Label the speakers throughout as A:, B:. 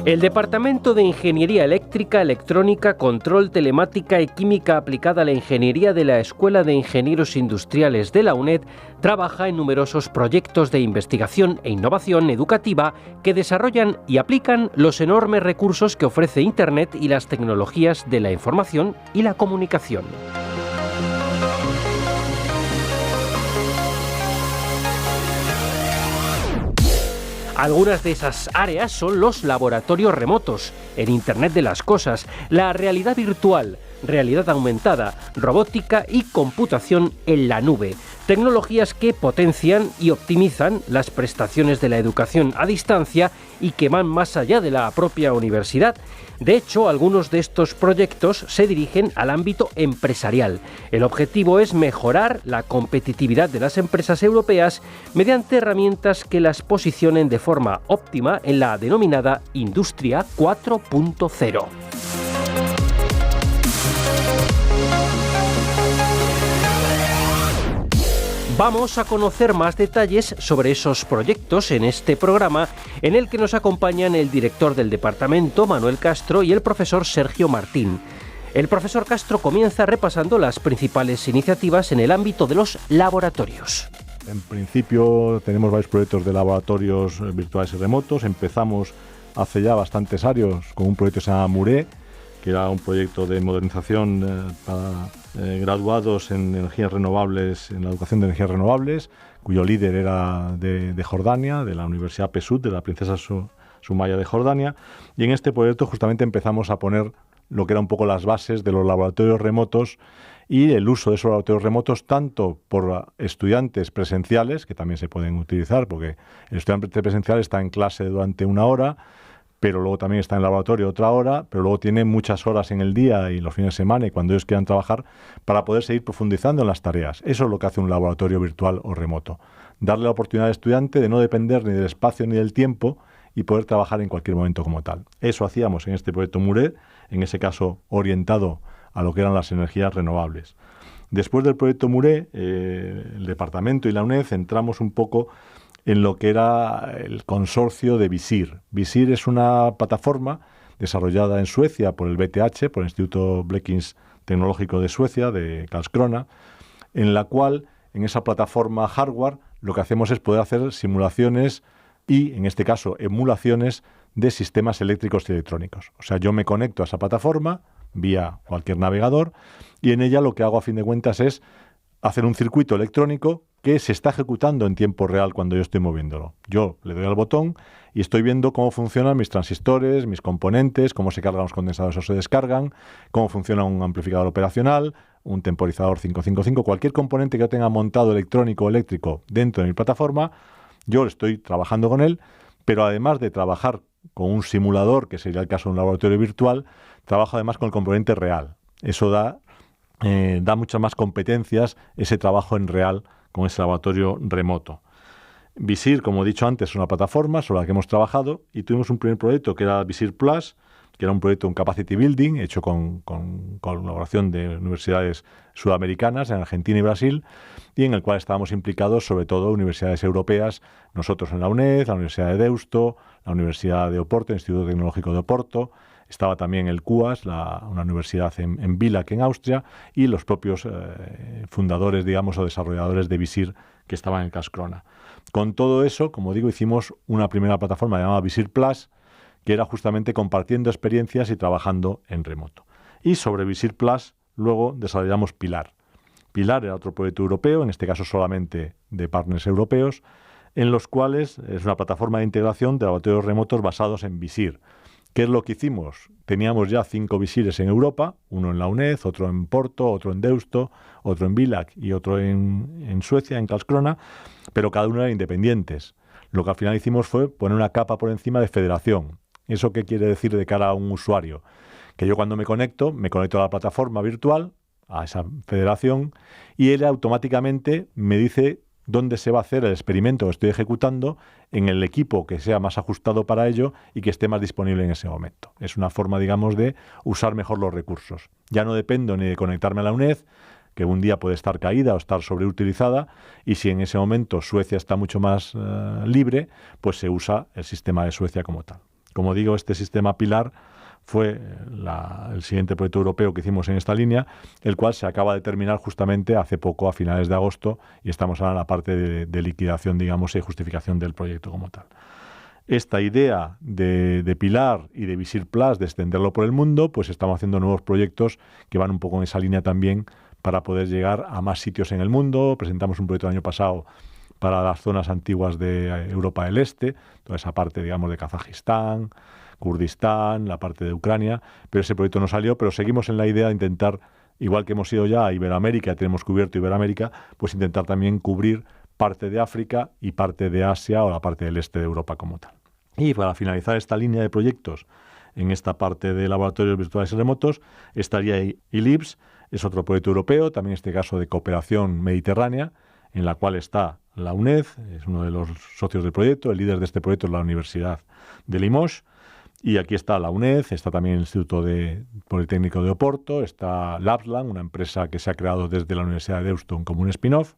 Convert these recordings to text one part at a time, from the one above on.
A: El Departamento de Ingeniería Eléctrica, Electrónica, Control, Telemática y Química aplicada a la Ingeniería de la Escuela de Ingenieros Industriales de la UNED trabaja en numerosos proyectos de investigación e innovación educativa que desarrollan y aplican los enormes recursos que ofrece Internet y las tecnologías de la información y la comunicación. Algunas de esas áreas son los laboratorios remotos, el Internet de las cosas, la realidad virtual, realidad aumentada, robótica y computación en la nube. Tecnologías que potencian y optimizan las prestaciones de la educación a distancia y que van más allá de la propia universidad. De hecho, algunos de estos proyectos se dirigen al ámbito empresarial. El objetivo es mejorar la competitividad de las empresas europeas mediante herramientas que las posicionen de forma óptima en la denominada Industria 4.0. Vamos a conocer más detalles sobre esos proyectos en este programa, en el que nos acompañan el director del departamento, Manuel Castro, y el profesor Sergio Martín. El profesor Castro comienza repasando las principales iniciativas en el ámbito de los laboratorios.
B: En principio tenemos varios proyectos de laboratorios virtuales y remotos. Empezamos hace ya bastantes años con un proyecto que se llama MURE, que era un proyecto de modernización para graduados en energías renovables, en la educación de energías renovables, cuyo líder era de Jordania, de la Universidad Pesut, de la princesa Sumaya de Jordania. Y en este proyecto justamente empezamos a poner lo que eran un poco las bases de los laboratorios remotos y el uso de esos laboratorios remotos tanto por estudiantes presenciales, que también se pueden utilizar, porque el estudiante presencial está en clase durante una hora, pero luego también está en el laboratorio otra hora, pero luego tiene muchas horas en el día y los fines de semana y cuando ellos quieran trabajar para poder seguir profundizando en las tareas. Eso es lo que hace un laboratorio virtual o remoto. Darle la oportunidad al estudiante de no depender ni del espacio ni del tiempo y poder trabajar en cualquier momento como tal. Eso hacíamos en este proyecto MURE, en ese caso orientado a lo que eran las energías renovables. Después del proyecto MURE, el departamento y la UNED entramos un poco en lo que era el consorcio de Visir. Visir es una plataforma desarrollada en Suecia por el BTH, por el Instituto Blekinge Tecnológico de Suecia, de Karlskrona, en la cual, en esa plataforma hardware, lo que hacemos es poder hacer simulaciones y, en este caso, emulaciones de sistemas eléctricos y electrónicos. O sea, yo me conecto a esa plataforma vía cualquier navegador y en ella lo que hago a fin de cuentas es hacer un circuito electrónico que se está ejecutando en tiempo real cuando yo estoy moviéndolo. Yo le doy al botón y estoy viendo cómo funcionan mis transistores, mis componentes, cómo se cargan los condensadores o se descargan, cómo funciona un amplificador operacional, un temporizador 555, cualquier componente que yo tenga montado electrónico o eléctrico dentro de mi plataforma, yo estoy trabajando con él, pero además de trabajar con un simulador, que sería el caso de un laboratorio virtual, trabajo además con el componente real. Eso da muchas más competencias ese trabajo en real con ese laboratorio remoto. Visir, como he dicho antes, es una plataforma sobre la que hemos trabajado y tuvimos un primer proyecto que era Visir Plus, que era un proyecto, un capacity building, hecho con colaboración de universidades sudamericanas en Argentina y Brasil, y en el cual estábamos implicados sobre todo universidades europeas, nosotros en la UNED, la Universidad de Deusto, la Universidad de Oporto, el Instituto Tecnológico de Oporto, estaba también el CUAS, una universidad en Villach, en Austria, y los propios fundadores, digamos, o desarrolladores de Visir que estaban en Karlskrona. Con todo eso, como digo, hicimos una primera plataforma llamada Visir Plus, que era justamente compartiendo experiencias y trabajando en remoto. Y sobre Visir Plus, luego desarrollamos Pilar. Pilar era otro proyecto europeo, en este caso solamente de partners europeos, en los cuales es una plataforma de integración de laboratorios remotos basados en Visir. ¿Qué es lo que hicimos? Teníamos ya 5 Visires en Europa, uno en la UNED, otro en Porto, otro en Deusto, otro en Villach y otro en Suecia, en Karlskrona, pero cada uno eran independientes. Lo que al final hicimos fue poner una capa por encima de federación. ¿Eso qué quiere decir de cara a un usuario? Que yo cuando me conecto a la plataforma virtual, a esa federación, y él automáticamente me dice dónde se va a hacer el experimento que estoy ejecutando en el equipo que sea más ajustado para ello y que esté más disponible en ese momento. Es una forma, digamos, de usar mejor los recursos. Ya no dependo ni de conectarme a la UNED, que un día puede estar caída o estar sobreutilizada, y si en ese momento Suecia está mucho más libre, pues se usa el sistema de Suecia como tal. Como digo, este sistema Pilar fue el siguiente proyecto europeo que hicimos en esta línea, el cual se acaba de terminar justamente hace poco, a finales de agosto, y estamos ahora en la parte de liquidación, digamos, y justificación del proyecto como tal. Esta idea de Pilar y de Visir Plus, de extenderlo por el mundo, pues estamos haciendo nuevos proyectos que van un poco en esa línea también para poder llegar a más sitios en el mundo. Presentamos un proyecto el año pasado para las zonas antiguas de Europa del Este, toda esa parte, digamos, de Kazajistán, Kurdistán, la parte de Ucrania, pero ese proyecto no salió, pero seguimos en la idea de intentar, igual que hemos ido ya a Iberoamérica, tenemos cubierto Iberoamérica, pues intentar también cubrir parte de África y parte de Asia o la parte del este de Europa como tal. Y para finalizar esta línea de proyectos en esta parte de laboratorios virtuales y remotos, estaría ILIPS, es otro proyecto europeo, también en este caso de cooperación mediterránea, en la cual está la UNED, es uno de los socios del proyecto, el líder de este proyecto es la Universidad de Limoges, y aquí está la UNED, está también el Instituto Politécnico de Oporto, está Lapsland, una empresa que se ha creado desde la Universidad de Deusto como un spin-off,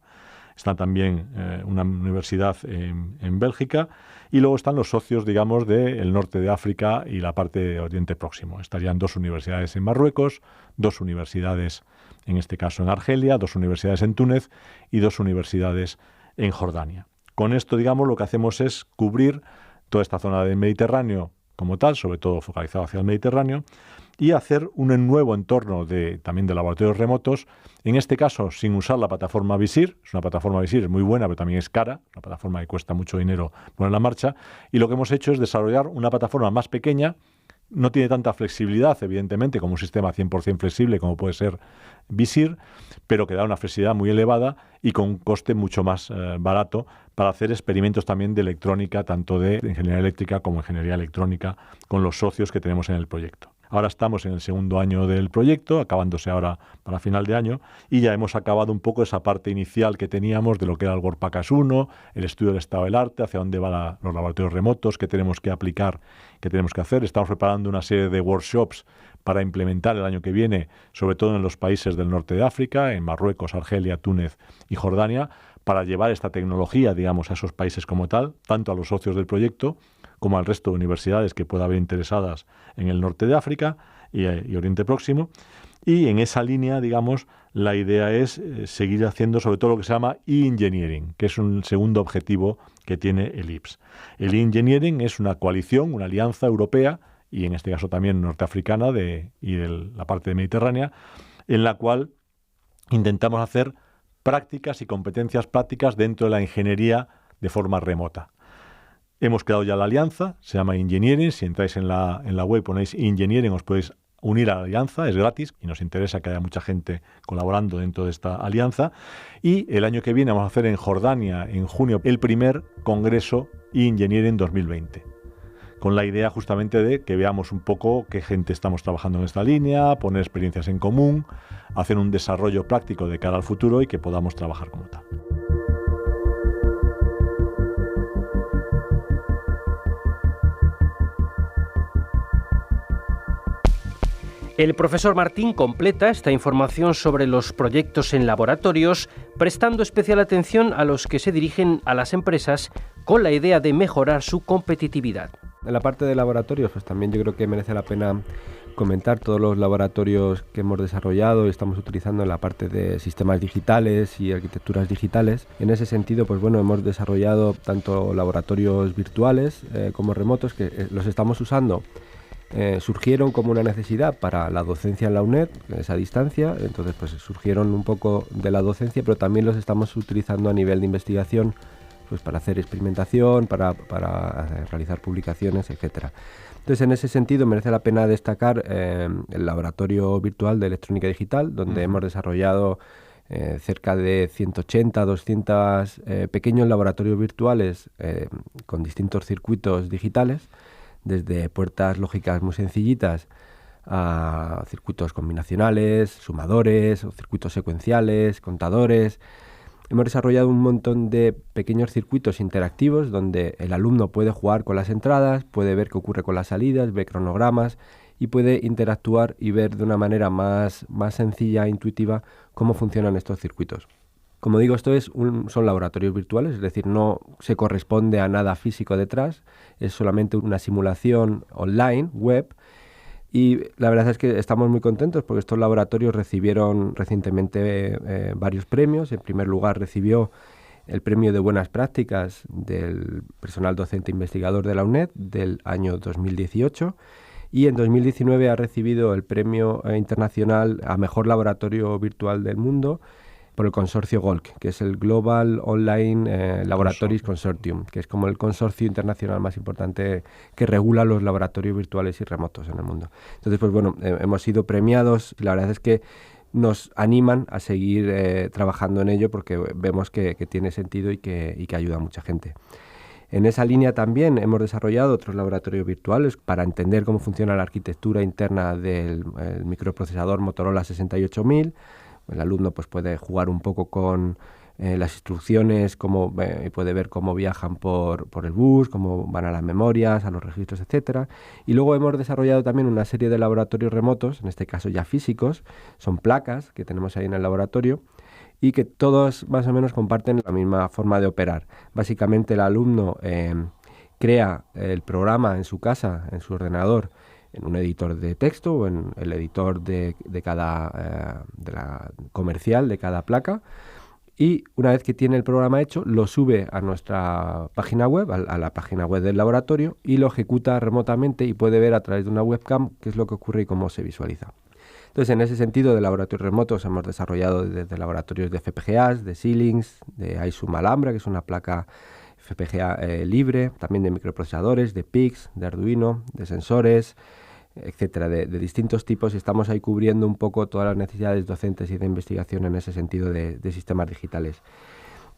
B: está también una universidad en Bélgica, y luego están los socios, digamos, del norte de África y la parte de Oriente Próximo. Estarían 2 universidades en Marruecos, 2 universidades, en este caso en Argelia, 2 universidades en Túnez y 2 universidades en Jordania. Con esto, digamos, lo que hacemos es cubrir toda esta zona del Mediterráneo como tal, sobre todo focalizado hacia el Mediterráneo, y hacer un nuevo entorno también de laboratorios remotos, en este caso sin usar la plataforma Visir. Es una plataforma Visir muy buena, pero también es cara, una plataforma que cuesta mucho dinero ponerla en marcha, y lo que hemos hecho es desarrollar una plataforma más pequeña. No tiene tanta flexibilidad, evidentemente, como un sistema 100% flexible como puede ser Visir, pero que da una flexibilidad muy elevada y con un coste mucho más barato para hacer experimentos también de electrónica, tanto de ingeniería eléctrica como ingeniería electrónica, con los socios que tenemos en el proyecto. Ahora estamos en el segundo año del proyecto, acabándose ahora para final de año, y ya hemos acabado un poco esa parte inicial que teníamos de lo que era el Workpackers 1, el estudio del estado del arte, hacia dónde van los laboratorios remotos, qué tenemos que aplicar, qué tenemos que hacer. Estamos preparando una serie de workshops para implementar el año que viene, sobre todo en los países del norte de África, en Marruecos, Argelia, Túnez y Jordania, para llevar esta tecnología, digamos, a esos países como tal, tanto a los socios del proyecto como al resto de universidades que pueda haber interesadas en el norte de África y Oriente Próximo. Y en esa línea, digamos, la idea es seguir haciendo sobre todo lo que se llama e-engineering, que es un segundo objetivo que tiene el IPS. El e-engineering es una coalición, una alianza europea, y en este caso también norteafricana y de la parte mediterránea, en la cual intentamos hacer prácticas y competencias prácticas dentro de la ingeniería de forma remota. Hemos creado ya la alianza, se llama Engineering. Si entráis en la web, ponéis Engineering, os podéis unir a la alianza, es gratis y nos interesa que haya mucha gente colaborando dentro de esta alianza. Y el año que viene vamos a hacer en Jordania, en junio, el primer congreso Engineering 2020. Con la idea justamente de que veamos un poco qué gente estamos trabajando en esta línea, poner experiencias en común, hacer un desarrollo práctico de cara al futuro y que podamos trabajar como tal.
A: El profesor Martín completa esta información sobre los proyectos en laboratorios, prestando especial atención a los que se dirigen a las empresas con la idea de mejorar su competitividad.
C: En la parte de laboratorios, pues también yo creo que merece la pena comentar todos los laboratorios que hemos desarrollado y estamos utilizando en la parte de sistemas digitales y arquitecturas digitales. En ese sentido, pues bueno, hemos desarrollado tanto laboratorios virtuales como remotos que los estamos usando. Surgieron como una necesidad para la docencia en la UNED, esa distancia, entonces pues surgieron un poco de la docencia, pero también los estamos utilizando a nivel de investigación, pues para hacer experimentación, para realizar publicaciones, etcétera. Entonces, en ese sentido, merece la pena destacar el laboratorio virtual de electrónica digital, donde hemos desarrollado cerca de 180, 200 pequeños laboratorios virtuales con distintos circuitos digitales, desde puertas lógicas muy sencillitas a circuitos combinacionales, sumadores o circuitos secuenciales, contadores, hemos desarrollado un montón de pequeños circuitos interactivos donde el alumno puede jugar con las entradas, puede ver qué ocurre con las salidas, ve cronogramas y puede interactuar y ver de una manera más sencilla e intuitiva cómo funcionan estos circuitos. Como digo, son laboratorios virtuales, es decir, no se corresponde a nada físico detrás, es solamente una simulación online, web, y la verdad es que estamos muy contentos porque estos laboratorios recibieron recientemente varios premios. En primer lugar recibió el premio de buenas prácticas del personal docente investigador de la UNED del año 2018 y en 2019 ha recibido el premio internacional a mejor laboratorio virtual del mundo por el consorcio GOLC, que es el Global Online Laboratories Consortium, que es como el consorcio internacional más importante que regula los laboratorios virtuales y remotos en el mundo. Entonces, pues bueno, hemos sido premiados y la verdad es que nos animan a seguir trabajando en ello porque vemos que tiene sentido y que ayuda a mucha gente. En esa línea también hemos desarrollado otros laboratorios virtuales para entender cómo funciona la arquitectura interna del microprocesador Motorola 68000. El alumno pues puede jugar un poco con las instrucciones, y puede ver cómo viajan por el bus, cómo van a las memorias, a los registros, etcétera. Y luego hemos desarrollado también una serie de laboratorios remotos, en este caso ya físicos, son placas que tenemos ahí en el laboratorio y que todos más o menos comparten la misma forma de operar. Básicamente el alumno crea el programa en su casa, en su ordenador, en un editor de texto o en el editor de la comercial de cada placa, y una vez que tiene el programa hecho lo sube a nuestra página web, a la página web del laboratorio, y lo ejecuta remotamente y puede ver a través de una webcam qué es lo que ocurre y cómo se visualiza. Entonces, en ese sentido de laboratorios remotos hemos desarrollado desde laboratorios de FPGAs, de Xilinx, de iSUM Alhambra, que es una placa FPGA libre, también de microprocesadores, de PICs, de Arduino, de sensores, etcétera, de distintos tipos, y estamos ahí cubriendo un poco todas las necesidades docentes y de investigación en ese sentido de sistemas digitales.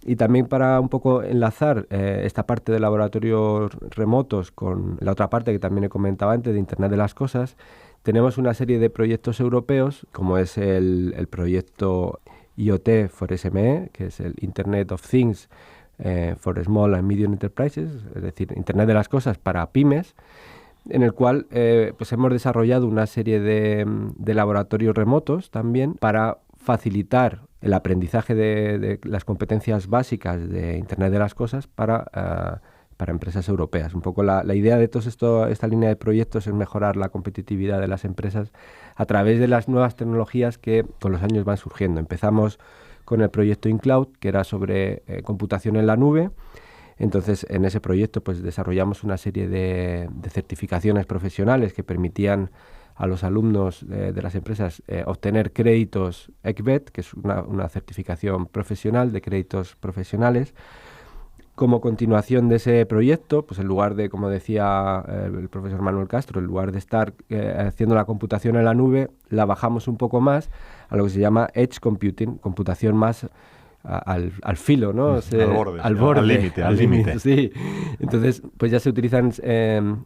C: Y también para un poco enlazar esta parte de laboratorios remotos con la otra parte que también he comentado antes de Internet de las Cosas, tenemos una serie de proyectos europeos, como es el proyecto IoT for SME, que es el Internet of Things for Small and Medium Enterprises, es decir, Internet de las Cosas para pymes, en el cual pues hemos desarrollado una serie de laboratorios remotos también para facilitar el aprendizaje de las competencias básicas de Internet de las Cosas para empresas europeas. Un poco la idea de esta línea de proyectos es mejorar la competitividad de las empresas a través de las nuevas tecnologías que con los años van surgiendo. Empezamos con el proyecto InCloud, que era sobre computación en la nube. Entonces, en ese proyecto pues desarrollamos una serie de certificaciones profesionales que permitían a los alumnos de las empresas obtener créditos ECBET, que es una certificación profesional de créditos profesionales. Como continuación de ese proyecto, pues en lugar de, como decía el profesor Manuel Castro, en lugar de estar haciendo la computación en la nube, la bajamos un poco más a lo que se llama Edge Computing, computación más al filo, ¿no? Al borde, al límite. Sí. Entonces, pues ya se utilizan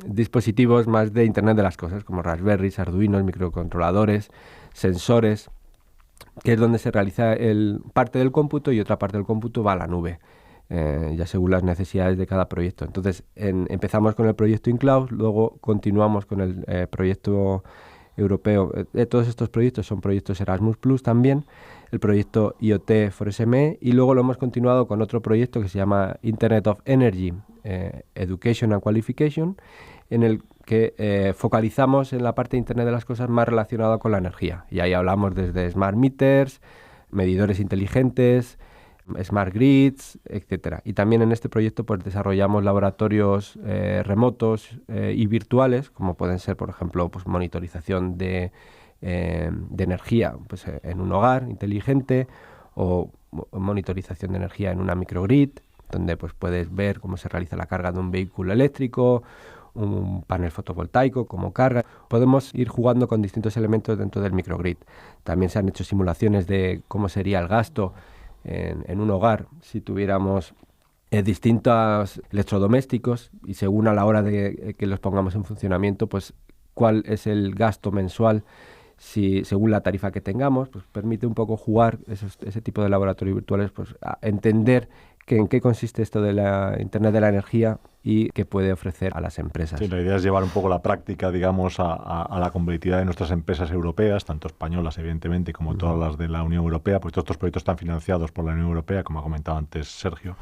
C: dispositivos más de Internet de las Cosas, como Raspberries, Arduinos, microcontroladores, sensores, que es donde se realiza parte del cómputo y otra parte del cómputo va a la nube. Ya según las necesidades de cada proyecto. Entonces, empezamos con el proyecto InCloud, luego continuamos con el proyecto europeo. Todos estos proyectos son proyectos Erasmus Plus también, el proyecto IoT for SME, y luego lo hemos continuado con otro proyecto que se llama Internet of Energy, Education and Qualification, en el que focalizamos en la parte de Internet de las Cosas más relacionada con la energía. Y ahí hablamos desde smart meters, medidores inteligentes, smart grids, etcétera. Y también en este proyecto pues desarrollamos laboratorios remotos y virtuales, como pueden ser, por ejemplo, pues monitorización de energía pues, en un hogar inteligente, o monitorización de energía en una microgrid, donde pues puedes ver cómo se realiza la carga de un vehículo eléctrico, un panel fotovoltaico, cómo carga. Podemos ir jugando con distintos elementos dentro del microgrid. También se han hecho simulaciones de cómo sería el gasto en un hogar si tuviéramos distintos electrodomésticos, y según a la hora de que los pongamos en funcionamiento, pues cuál es el gasto mensual según la tarifa que tengamos, pues permite un poco jugar ese tipo de laboratorios virtuales, pues a entender en qué consiste esto de la Internet de la energía y qué puede ofrecer a las empresas.
B: Sí, la idea es llevar un poco la práctica, digamos, a la competitividad de nuestras empresas europeas, tanto españolas, evidentemente, como todas las de la Unión Europea, porque todos estos proyectos están financiados por la Unión Europea, como ha comentado antes Sergio.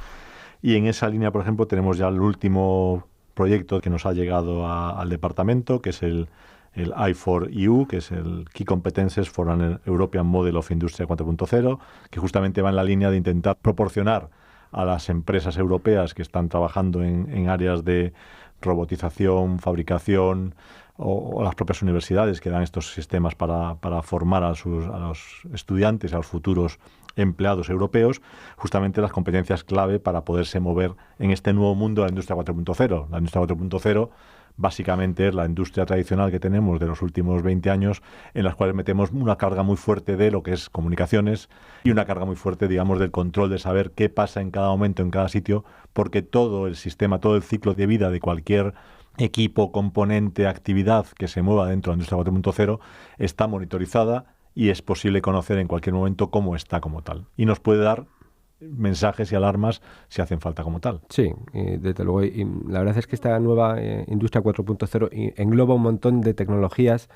B: Y en esa línea, por ejemplo, tenemos ya el último proyecto que nos ha llegado al departamento, que es el I4EU, que es el Key Competences for an European Model of Industry 4.0, que justamente va en la línea de intentar proporcionar a las empresas europeas que están trabajando en áreas de robotización, fabricación o las propias universidades que dan estos sistemas para formar a los estudiantes, a los futuros empleados europeos, justamente las competencias clave para poderse mover en este nuevo mundo de la industria 4.0. La industria 4.0 básicamente es la industria tradicional que tenemos de los últimos 20 años, en las cuales metemos una carga muy fuerte de lo que es comunicaciones y una carga muy fuerte, digamos, del control de saber qué pasa en cada momento, en cada sitio, porque todo el sistema, todo el ciclo de vida de cualquier equipo, componente, actividad que se mueva dentro de la industria 4.0 está monitorizada y es posible conocer en cualquier momento cómo está como tal. Y nos puede dar mensajes y alarmas si hacen falta como tal.
C: Sí, desde luego. Y la verdad es que esta nueva industria 4.0 engloba un montón de tecnologías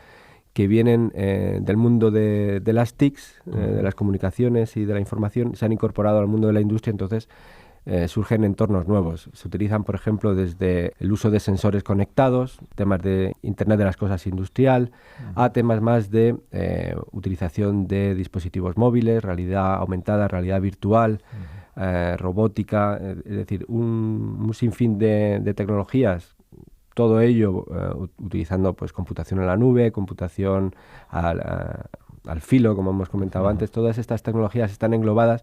C: que vienen del mundo de las TICs, de las comunicaciones y de la información, se han incorporado al mundo de la industria, entonces surgen entornos nuevos. Se utilizan, por ejemplo, desde el uso de sensores conectados, temas de Internet de las cosas industrial, a temas más de utilización de dispositivos móviles, realidad aumentada, realidad virtual, robótica, es decir, un sinfín de tecnologías. Todo ello utilizando pues computación en la nube, computación al filo, como hemos comentado antes. Todas estas tecnologías están englobadas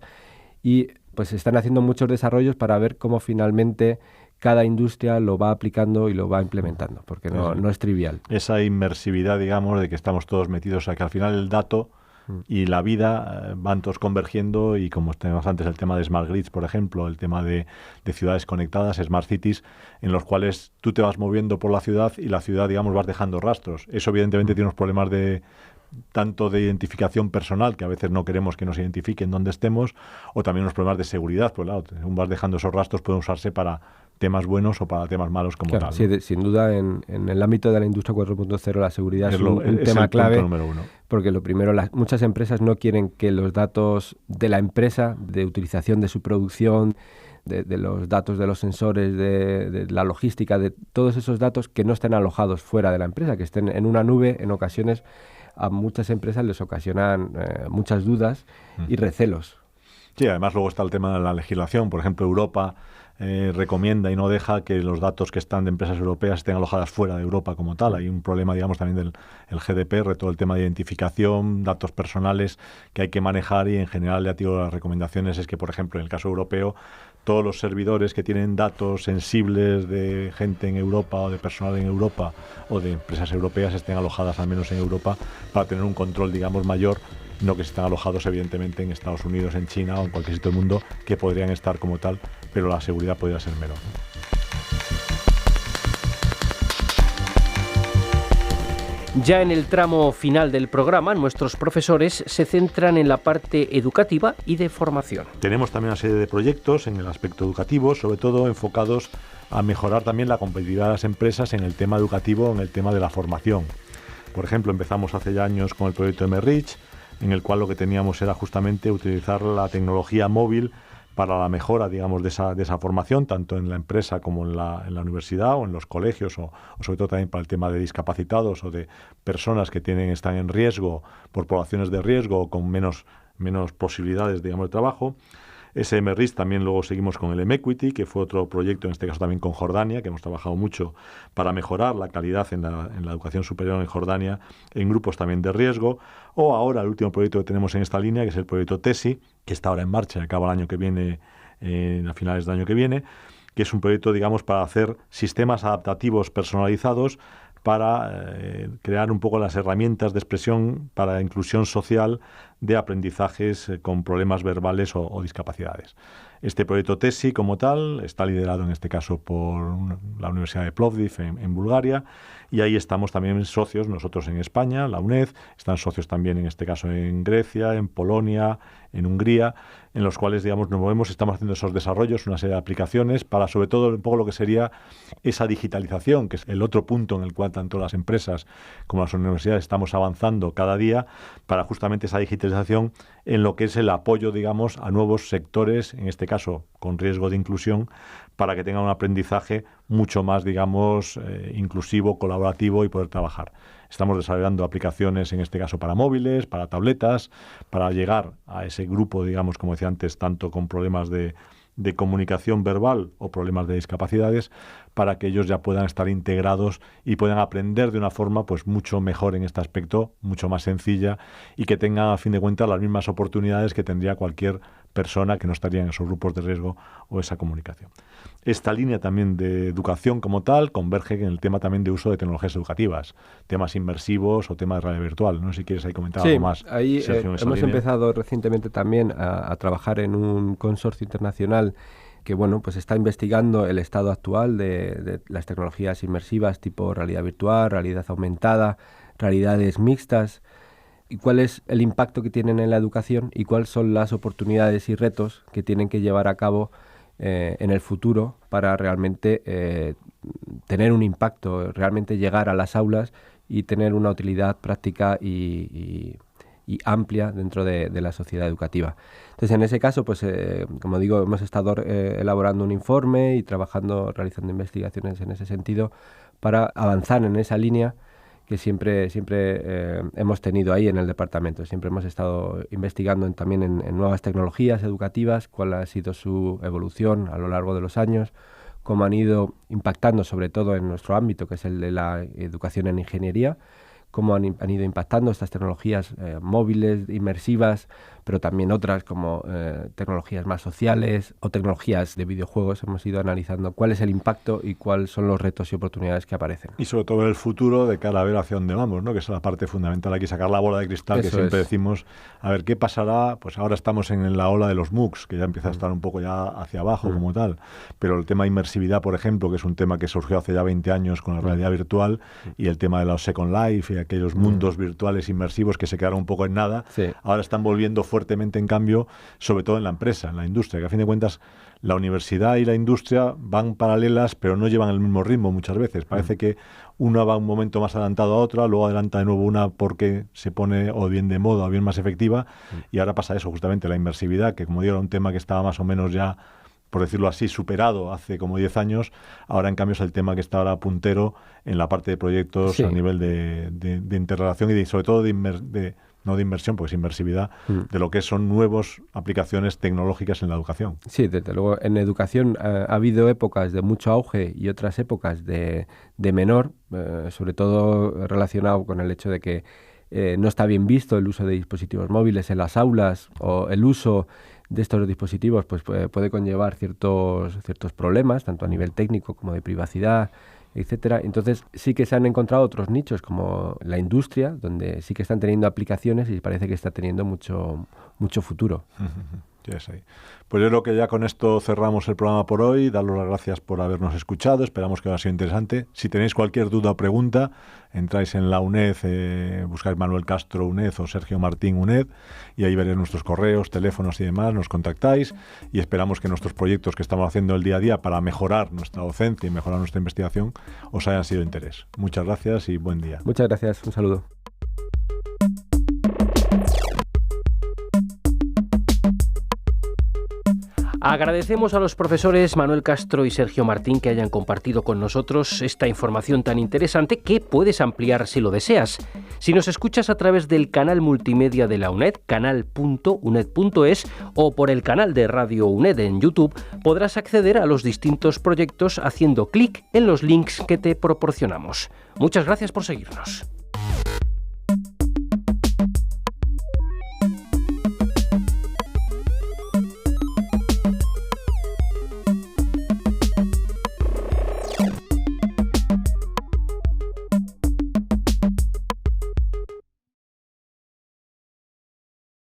C: y pues se están haciendo muchos desarrollos para ver cómo finalmente cada industria lo va aplicando y lo va implementando, porque no es trivial.
B: Esa inmersividad, digamos, de que estamos todos metidos, o sea, que al final el dato y la vida van todos convergiendo, y como teníamos antes el tema de Smart Grids, por ejemplo, el tema de ciudades conectadas, Smart Cities, en los cuales tú te vas moviendo por la ciudad y la ciudad, digamos, vas dejando rastros. Eso evidentemente tiene unos problemas tanto de identificación personal, que a veces no queremos que nos identifiquen donde estemos, o también unos problemas de seguridad, pues claro, según vas dejando esos rastros pueden usarse para temas buenos o para temas malos como
C: claro,
B: tal.
C: Sí,
B: ¿no?
C: sin duda en el ámbito de la industria 4.0 la seguridad es un tema clave,
B: número uno.
C: Porque lo primero, muchas empresas no quieren que los datos de la empresa, de utilización de su producción, de los datos de los sensores, de la logística, de todos esos datos que no estén alojados fuera de la empresa, que estén en una nube. En ocasiones a muchas empresas les ocasionan muchas dudas y recelos.
B: Sí, además luego está el tema de la legislación. Por ejemplo, Europa recomienda y no deja que los datos que están de empresas europeas estén alojadas fuera de Europa como tal. Hay un problema, digamos, también del GDPR, todo el tema de identificación, datos personales que hay que manejar, y en general, ya digo, las recomendaciones es que, por ejemplo, en el caso europeo, todos los servidores que tienen datos sensibles de gente en Europa o de personal en Europa o de empresas europeas estén alojadas al menos en Europa, para tener un control, digamos, mayor, no que estén alojados evidentemente en Estados Unidos, en China o en cualquier sitio del mundo, que podrían estar como tal, pero la seguridad podría ser menor.
A: Ya en el tramo final del programa, nuestros profesores se centran en la parte educativa y de formación.
B: Tenemos también una serie de proyectos en el aspecto educativo, sobre todo enfocados a mejorar también la competitividad de las empresas en el tema educativo, en el tema de la formación. Por ejemplo, empezamos hace ya años con el proyecto MRich, en el cual lo que teníamos era justamente utilizar la tecnología móvil para la mejora, digamos, de esa formación, tanto en la empresa como en la universidad o en los colegios, o sobre todo también para el tema de discapacitados o de personas que están en riesgo por poblaciones de riesgo o con menos posibilidades, digamos, de trabajo. Ese MRIS también luego seguimos con el MEQUITY, que fue otro proyecto, en este caso también con Jordania, que hemos trabajado mucho para mejorar la calidad en la educación superior en Jordania, en grupos también de riesgo. O ahora el último proyecto que tenemos en esta línea, que es el proyecto TESI, que está ahora en marcha, acaba el año que viene, a finales del año que viene, que es un proyecto, digamos, para hacer sistemas adaptativos personalizados para crear un poco las herramientas de expresión para la inclusión social de aprendizajes con problemas verbales o discapacidades. Este proyecto TESI como tal está liderado en este caso por la Universidad de Plovdiv en Bulgaria, y ahí estamos también socios nosotros en España, la UNED, están socios también en este caso en Grecia, en Polonia, en Hungría, en los cuales, digamos, nos movemos, estamos haciendo esos desarrollos, una serie de aplicaciones para, sobre todo, un poco lo que sería esa digitalización, que es el otro punto en el cual tanto las empresas como las universidades estamos avanzando cada día para justamente esa digitalización en lo que es el apoyo, digamos, a nuevos sectores, en este caso con riesgo de inclusión, para que tengan un aprendizaje mucho más, digamos, inclusivo, colaborativo y poder trabajar. Estamos desarrollando aplicaciones, en este caso para móviles, para tabletas, para llegar a ese grupo, digamos, como decía antes, tanto con problemas de comunicación verbal o problemas de discapacidades, para que ellos ya puedan estar integrados y puedan aprender de una forma pues mucho mejor en este aspecto, mucho más sencilla, y que tengan a fin de cuentas las mismas oportunidades que tendría cualquier persona que no estaría en esos grupos de riesgo o esa comunicación. Esta línea también de educación como tal converge en el tema también de uso de tecnologías educativas, temas inmersivos o temas de realidad virtual. No sé si quieres ahí comentar algo más.
C: Ahí hemos empezado recientemente también a trabajar en un consorcio internacional que bueno, pues está investigando el estado actual de las tecnologías inmersivas tipo realidad virtual, realidad aumentada, realidades mixtas, y cuál es el impacto que tienen en la educación y cuáles son las oportunidades y retos que tienen que llevar a cabo en el futuro para realmente tener un impacto, realmente llegar a las aulas y tener una utilidad práctica y amplia dentro de la sociedad educativa. Entonces, en ese caso, pues como digo, hemos estado elaborando un informe y realizando investigaciones en ese sentido para avanzar en esa línea que siempre hemos tenido ahí en el departamento. Siempre hemos estado investigando también en nuevas tecnologías educativas, cuál ha sido su evolución a lo largo de los años, cómo han ido impactando sobre todo en nuestro ámbito, que es el de la educación en ingeniería, cómo han ido impactando estas tecnologías móviles, inmersivas, pero también otras como tecnologías más sociales o tecnologías de videojuegos. Hemos ido analizando cuál es el impacto y cuáles son los retos y oportunidades que aparecen.
B: Y sobre todo el futuro de cara a ver hacia dónde vamos, ¿no? Que es la parte fundamental aquí, sacar la bola de cristal. Eso que siempre decimos, a ver qué pasará. Pues ahora estamos en la ola de los MOOCs, que ya empieza a estar un poco ya hacia abajo como tal, pero el tema de inmersividad, por ejemplo, que es un tema que surgió hace ya 20 años con la realidad virtual, y el tema de los Second Life y aquellos mundos virtuales inmersivos que se quedaron un poco en nada, ahora están volviendo fuertemente en cambio, sobre todo en la empresa, en la industria, que a fin de cuentas la universidad y la industria van paralelas, pero no llevan el mismo ritmo muchas veces. Parece que una va un momento más adelantado a otra, luego adelanta de nuevo una porque se pone o bien de moda o bien más efectiva, y ahora pasa eso, justamente la inmersividad, que como digo era un tema que estaba más o menos ya, por decirlo así, superado hace como 10 años, ahora en cambio es el tema que está ahora puntero en la parte de proyectos a nivel de interrelación y sobre todo no de inmersión, porque es inmersividad, de lo que son nuevas aplicaciones tecnológicas en la educación.
C: Sí, desde luego. En educación ha habido épocas de mucho auge y otras épocas de menor, sobre todo relacionado con el hecho de que no está bien visto el uso de dispositivos móviles en las aulas, o el uso de estos dispositivos pues puede conllevar ciertos problemas, tanto a nivel técnico como de privacidad, etcétera. Entonces sí que se han encontrado otros nichos como la industria, donde sí que están teniendo aplicaciones y parece que está teniendo mucho futuro.
B: Yes, pues yo creo que ya con esto cerramos el programa por hoy. Daros las gracias por habernos escuchado. Esperamos que haya sido interesante. Si tenéis cualquier duda o pregunta, entráis en la UNED, buscáis Manuel Castro UNED o Sergio Martín UNED, y ahí veréis nuestros correos, teléfonos y demás. Nos contactáis y esperamos que nuestros proyectos que estamos haciendo el día a día para mejorar nuestra docencia y mejorar nuestra investigación os hayan sido de interés. Muchas gracias y buen día.
C: Muchas gracias. Un saludo.
A: Agradecemos a los profesores Manuel Castro y Sergio Martín que hayan compartido con nosotros esta información tan interesante que puedes ampliar si lo deseas. Si nos escuchas a través del canal multimedia de la UNED, canal.uned.es, o por el canal de Radio UNED en YouTube, podrás acceder a los distintos proyectos haciendo clic en los links que te proporcionamos. Muchas gracias por seguirnos.